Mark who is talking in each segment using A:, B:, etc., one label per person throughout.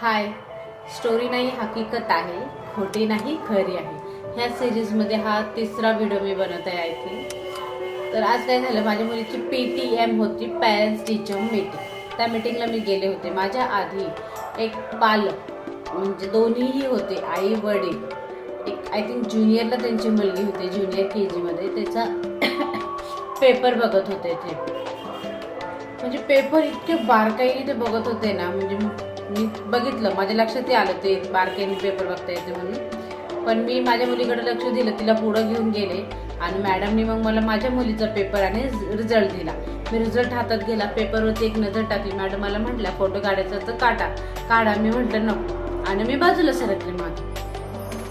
A: हाय, story नाही हकीकत आहे, खोटी नाही खरी आहे. ह्या सिरीजमध्ये हा तिसरा व्हिडिओ मी बनवत आहे. आय थिंक तर आज काय झालं, माझ्या मुलीची PTM होती, पॅरेंट्स टीचर मीटिंग. त्या मीटिंगला मी गेले होते. माझ्या आधी एक पालक म्हणजे दोन्हीही होते, आई वडील. एक आय थिंक ज्युनियरला त्यांची मुलगी होती, ज्युनियर KG मध्ये. त्याचा पेपर बघत होते ते. म्हणजे पेपर इतके बारकाईने ते बघत होते ना, म्हणजे मी बघितलं, माझ्या लक्षात आलं ते बारकाईने पेपर बघता येते म्हणून. पण मी माझ्या मुलीकडे लक्ष दिलं, तिला पुढं घेऊन गेले आणि मॅडमनी मग मला माझ्या मुलीचा पेपर आणि रिझल्ट दिला. मी रिझल्ट हातात गेला, पेपरवरती एक नजर टाकली. मॅडम मला म्हटल्या फोटो काढायचा तर काढा. मी म्हटलं नको आणि मी बाजूला सरकले मागे.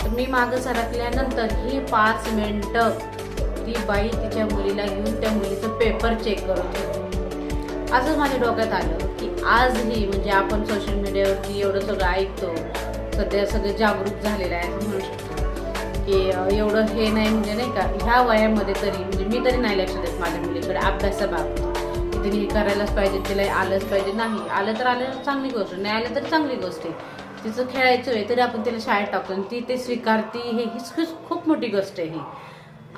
A: तर मी मागं सरकल्यानंतर ही 5 मिनिटं ती बाई तिच्या मुलीला घेऊन त्या मुलीचं पेपर चेक करत होती. असं माझ्या डोक्यात आलं की आजही म्हणजे आपण सोशल मीडियावरती एवढं सगळं ऐकतो, सध्या सगळं जागरूक झालेलं आहे असं म्हणू शकतो की एवढं हे नाही, म्हणजे नाही का, ह्या वयामध्ये तरी म्हणजे मी तरी नाही लक्ष देत माझ्या मुलीकडे अभ्यासाबाबत. तिने हे करायलाच पाहिजे, तिला आलंच पाहिजे. नाही आलं तर आलं, चांगली गोष्ट. नाही आलं तर चांगली गोष्ट आहे. तिचं खेळायचं आहे तरी आपण तिला शाळेत टाकतो आणि ती ते स्वीकारती, हे खूप मोठी गोष्ट आहे ही.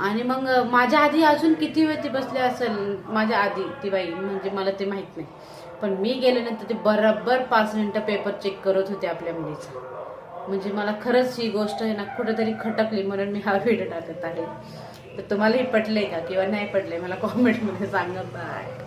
A: आणि मग माझ्या आधी अजून किती वेळ ती बसली असेल माझ्या आधी ती बाई, म्हणजे मला ते माहीत नाही. पण मी गेल्यानंतर ते बरोबर 5 मिनिटं पेपर चेक करत होते आपल्या मुलीचा. म्हणजे मला खरंच ही गोष्ट आहे ना कुठेतरी खटकली, म्हणून मी हा व्हिडिओ टाकत आहे. तर तुम्हालाही पटले का किंवा नाही पटले मला कॉमेंटमध्ये सांगा. बाय.